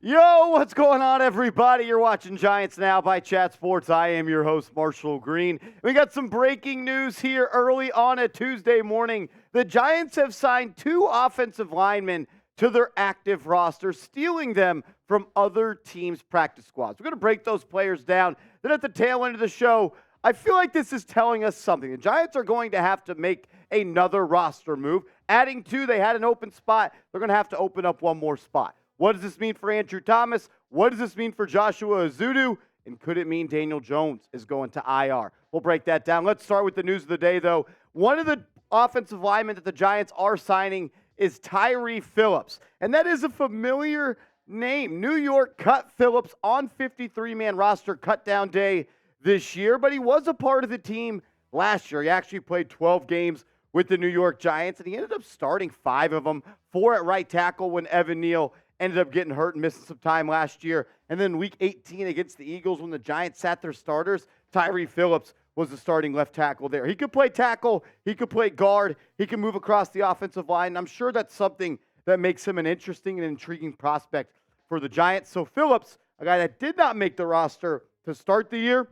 Yo, what's going on, everybody? You're watching Giants Now by Chat Sports. I am your host, Marshall Green. We got some breaking news here early on a Tuesday morning. The Giants have signed 2 offensive linemen to their active roster, stealing them from other teams' practice squads. We're going to break those players down. Then at the tail end of the show, I feel like this is telling us something. The Giants are going to have to make another roster move. Adding 2, they had an open spot. They're going to have to open up one more spot. What does this mean for Andrew Thomas? What does this mean for Joshua Ezeudu? And could it mean Daniel Jones is going to IR? We'll break that down. Let's start with the news of the day, though. One of the offensive linemen that the Giants are signing is Tyre Phillips. And that is a familiar name. New York cut Phillips on 53-man roster cut-down day this year, but he was a part of the team last year. He actually played 12 games with the New York Giants, and he ended up starting 5 of them, 4 at right tackle when Evan Neal ended up getting hurt and missing some time last year. And then week 18 against the Eagles when the Giants sat their starters, Tyre Phillips was the starting left tackle there. He could play tackle, he could play guard, he can move across the offensive line. And I'm sure that's something that makes him an interesting and intriguing prospect for the Giants. So Phillips, a guy that did not make the roster to start the year,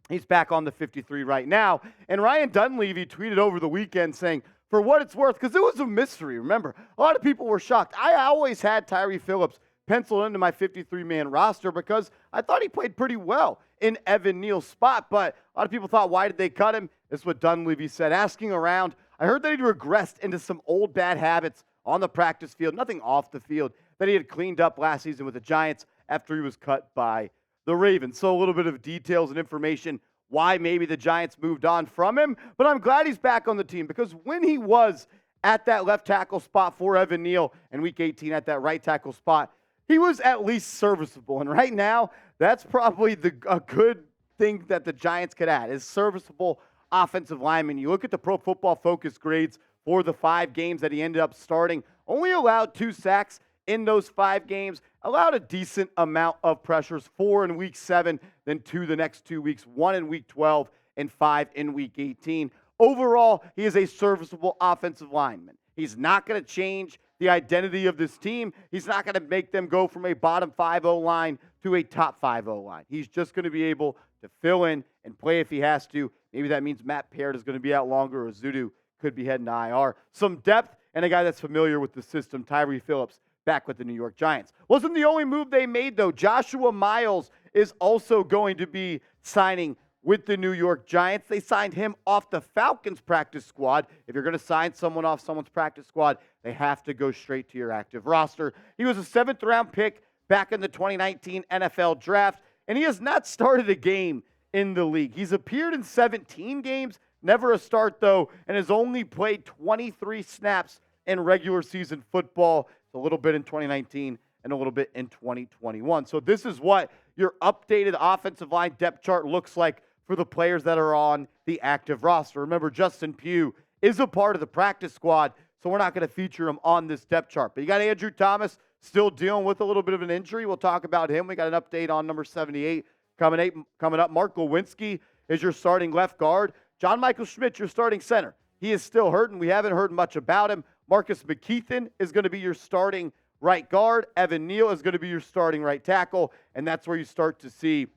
he's back on the 53 right now. And Ryan Dunleavy tweeted over the weekend saying, for what it's worth, because it was a mystery. Remember, a lot of people were shocked. I always had Tyre Phillips penciled into my 53-man roster because I thought he played pretty well in Evan Neal's spot. But a lot of people thought, why did they cut him? This is what Dunleavy said. Asking around, I heard that he'd regressed into some old bad habits on the practice field, nothing off the field, that he had cleaned up last season with the Giants after he was cut by the Ravens. So a little bit of details and information why maybe the Giants moved on from him. But I'm glad he's back on the team because when he was at that left tackle spot for Evan Neal and week 18 at that right tackle spot, he was at least serviceable. And right now, that's probably a good thing that the Giants could add is serviceable offensive lineman. You look at the Pro Football Focus grades for the 5 games that he ended up starting, only allowed 2 sacks in those 5 games, allowed a decent amount of pressures, 4 in week 7, then 2 the next 2 weeks, 1 in week 12, and 5 in week 18. Overall, he is a serviceable offensive lineman. He's not going to change the identity of this team. He's not going to make them go from a bottom 5 O-line to a top 5 O-line. He's just going to be able to fill in and play if he has to. Maybe that means Matt Parrott is going to be out longer or Zudo could be heading to IR. Some depth and a guy that's familiar with the system, Tyre Phillips, back with the New York Giants. Wasn't the only move they made, though. Joshua Miles is also going to be signing with the New York Giants. They signed him off the Falcons practice squad. If you're going to sign someone off someone's practice squad, they have to go straight to your active roster. He was a 7th-round pick back in the 2019 NFL Draft, and he has not started a game in the league. He's appeared in 17 games, never a start, though, and has only played 23 snaps in regular season football. A little bit in 2019 and a little bit in 2021. So this is what your updated offensive line depth chart looks like for the players that are on the active roster. Remember, Justin Pugh is a part of the practice squad, so we're not going to feature him on this depth chart. But you got Andrew Thomas still dealing with a little bit of an injury. We'll talk about him. We got an update on number 78 coming up. Mark Lewinsky is your starting left guard. John Michael Schmidt, your starting center. He is still hurting. We haven't heard much about him. Marcus McKeithen is going to be your starting right guard. Evan Neal is going to be your starting right tackle. And that's where you start to see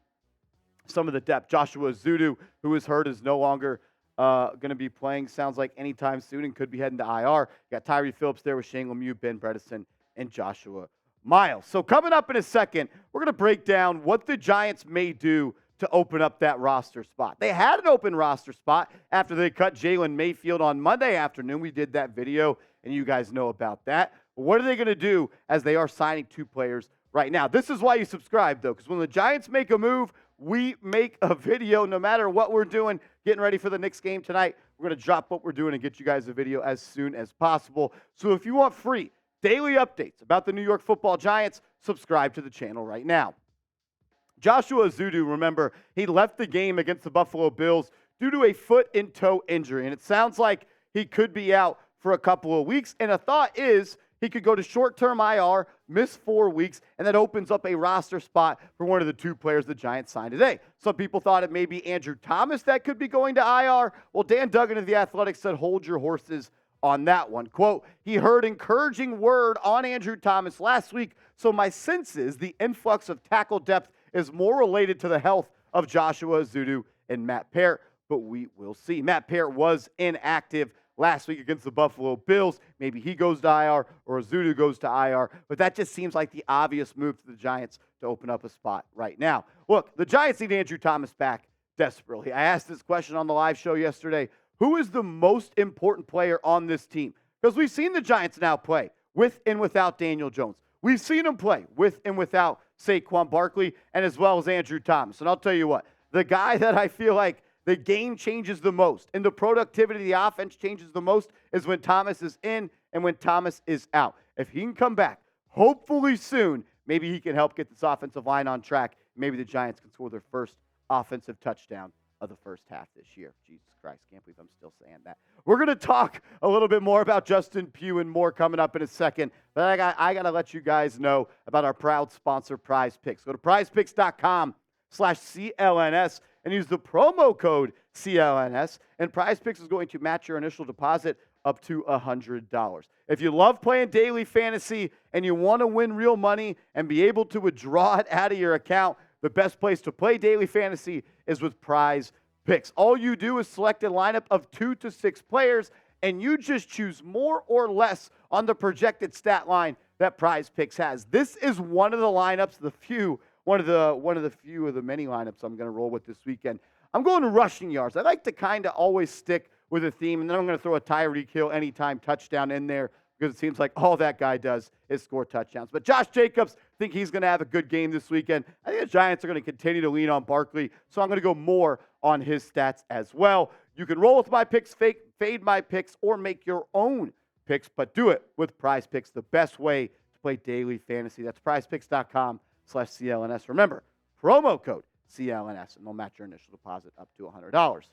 some of the depth. Joshua Zudo, who is hurt, is no longer going to be playing, sounds like anytime soon, and could be heading to IR. You got Tyre Phillips there with Shane Lemieux, Ben Bredesen, and Joshua Miles. So coming up in a second, we're going to break down what the Giants may do to open up that roster spot. They had an open roster spot after they cut Jalen Mayfield on Monday afternoon. We did that video, and you guys know about that. But what are they going to do as they are signing 2 players right now? This is why you subscribe, though, because when the Giants make a move, we make a video no matter what we're doing. Getting ready for the Knicks game tonight, we're going to drop what we're doing and get you guys a video as soon as possible. So if you want free daily updates about the New York Football Giants, subscribe to the channel right now. Joshua Ezeudu, remember, he left the game against the Buffalo Bills due to a foot and toe injury, and it sounds like he could be out for a couple of weeks, and a thought is he could go to short-term IR, miss 4 weeks, and that opens up a roster spot for one of the 2 players the Giants signed today. Some people thought it may be Andrew Thomas that could be going to IR. Well, Dan Duggan of The Athletic said, hold your horses on that one. Quote, he heard encouraging word on Andrew Thomas last week, so my sense is the influx of tackle depth is more related to the health of Joshua Ezeudu and Matt Peart, but we will see. Matt Peart was inactive last week against the Buffalo Bills. Maybe he goes to IR or Zudo goes to IR, but that just seems like the obvious move to the Giants to open up a spot right now. Look, the Giants need Andrew Thomas back desperately. I asked this question on the live show yesterday. Who is the most important player on this team? Because we've seen the Giants now play with and without Daniel Jones. We've seen them play with and without Saquon Barkley and as well as Andrew Thomas. And I'll tell you what, the guy that I feel like the game changes the most and the productivity of the offense changes the most is when Thomas is in and when Thomas is out. If he can come back, hopefully soon, maybe he can help get this offensive line on track. Maybe the Giants can score their first offensive touchdown of the first half this year. Jesus Christ, can't believe I'm still saying that. We're going to talk a little bit more about Justin Pugh and more coming up in a second. But I got to let you guys know about our proud sponsor, Prize Picks. Go to prizepicks.com/CLNS and use the promo code CLNS. And Prize Picks is going to match your initial deposit up to $100. If you love playing daily fantasy and you want to win real money and be able to withdraw it out of your account, the best place to play daily fantasy is with Prize Picks. All you do is select a lineup of 2 to 6 players, and you just choose more or less on the projected stat line that Prize Picks has. This is one of the lineups, one of the few of the many lineups I'm going to roll with this weekend. I'm going to rushing yards. I like to kind of always stick with a theme, and then I'm going to throw a Tyree anytime touchdown in there because it seems like all that guy does is score touchdowns. But Josh Jacobs, think he's going to have a good game this weekend. I think the Giants are going to continue to lean on Barkley, so I'm going to go more on his stats as well. You can roll with my picks, fade my picks, or make your own picks, but do it with Prize Picks, the best way to play daily fantasy. That's prizepicks.com/CLNS. Remember, promo code CLNS, and they'll match your initial deposit up to $100.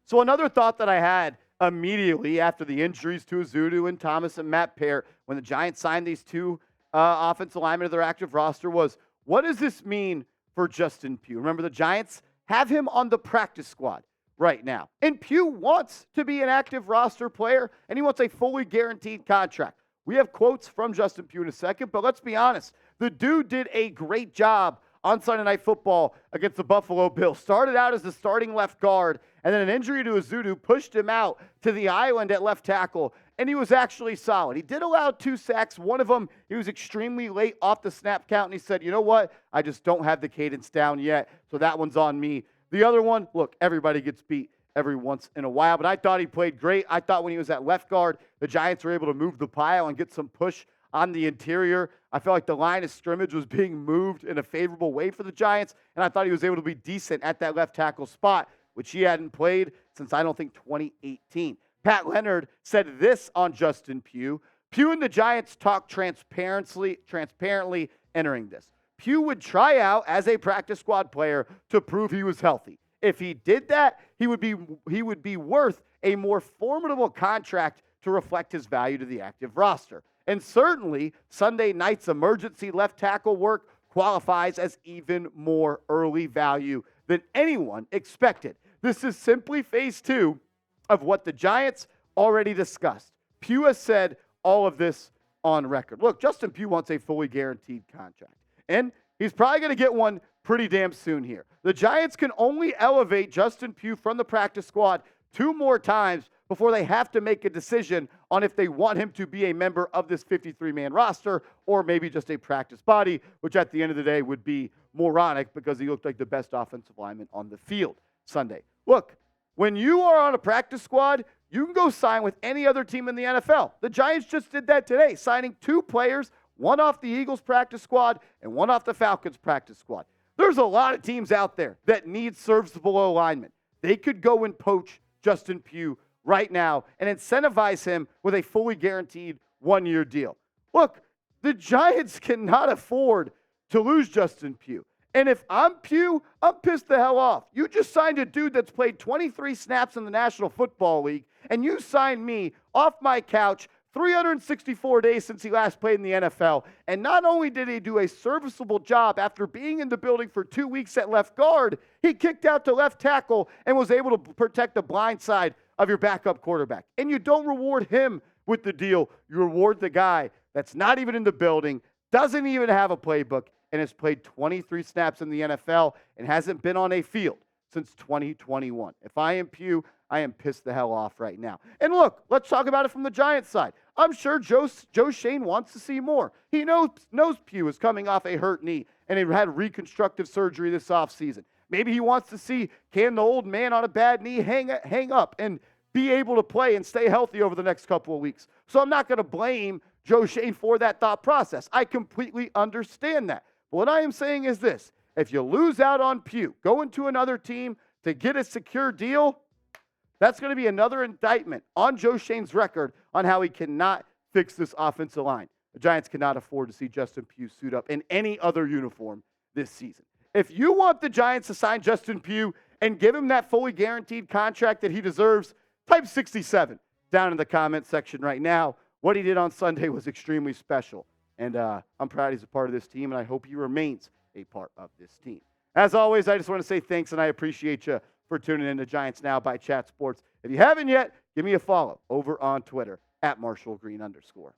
So another thought that I had immediately after the injuries to Zudo and Thomas and Matt Peart, when the Giants signed these two offensive linemen to their active roster, was what does this mean for Justin Pugh? Remember, the Giants have him on the practice squad right now. And Pugh wants to be an active roster player, and he wants a fully guaranteed contract. We have quotes from Justin Pugh in a second, but let's be honest. The dude did a great job on Sunday Night Football against the Buffalo Bills. Started out as the starting left guard, and then an injury to Ezeudu pushed him out to the island at left tackle, and he was actually solid. He did allow 2 sacks. One of them, he was extremely late off the snap count, and he said, you know what? I just don't have the cadence down yet, so that one's on me. The other one, look, everybody gets beat every once in a while, but I thought he played great. I thought when he was at left guard, the Giants were able to move the pile and get some push on the interior. I felt like the line of scrimmage was being moved in a favorable way for the Giants, and I thought he was able to be decent at that left tackle spot, which he hadn't played since, I don't think, 2018. Pat Leonard said this on Justin Pugh. Pugh and the Giants talked transparently entering this. Pugh would try out as a practice squad player to prove he was healthy. If he did that, he would be worth a more formidable contract to reflect his value to the active roster. And certainly, Sunday night's emergency left tackle work qualifies as even more early value than anyone expected. This is simply phase 2 of what the Giants already discussed. Pugh has said all of this on record. Look, Justin Pugh wants a fully guaranteed contract, and he's probably going to get one pretty damn soon here. The Giants can only elevate Justin Pugh from the practice squad 2 more times before they have to make a decision on if they want him to be a member of this 53-man roster or maybe just a practice body, which at the end of the day would be moronic because he looked like the best offensive lineman on the field Sunday. Look, when you are on a practice squad, you can go sign with any other team in the NFL. The Giants just did that today, signing 2 players, one off the Eagles practice squad and one off the Falcons practice squad. There's a lot of teams out there that need serviceable linemen. They could go and poach Justin Pugh right now and incentivize him with a fully guaranteed 1-year deal. Look, the Giants cannot afford to lose Justin Pugh. And if I'm Pugh, I'm pissed the hell off. You just signed a dude that's played 23 snaps in the National Football League, and you signed me off my couch 364 days since he last played in the NFL. And not only did he do a serviceable job after being in the building for 2 weeks at left guard, he kicked out to left tackle and was able to protect the blind side of your backup quarterback. And you don't reward him with the deal. You reward the guy that's not even in the building, doesn't even have a playbook, and has played 23 snaps in the NFL and hasn't been on a field since 2021. If I am Pugh, I am pissed the hell off right now. And look, let's talk about it from the Giants side. I'm sure Joe Schoen wants to see more. He knows Pugh is coming off a hurt knee and he had reconstructive surgery this offseason. Maybe he wants to see, can the old man on a bad knee hang up and be able to play and stay healthy over the next couple of weeks. So I'm not going to blame Joe Schoen for that thought process. I completely understand that. But what I am saying is this. If you lose out on Pugh, going to another team to get a secure deal, that's going to be another indictment on Joe Schoen's record on how he cannot fix this offensive line. The Giants cannot afford to see Justin Pugh suit up in any other uniform this season. If you want the Giants to sign Justin Pugh and give him that fully guaranteed contract that he deserves, type 67 down in the comment section right now. What he did on Sunday was extremely special. And I'm proud he's a part of this team, and I hope he remains a part of this team. As always, I just want to say thanks, and I appreciate you for tuning in to Giants Now by Chat Sports. If you haven't yet, give me a follow over on Twitter @MarshallGreen_.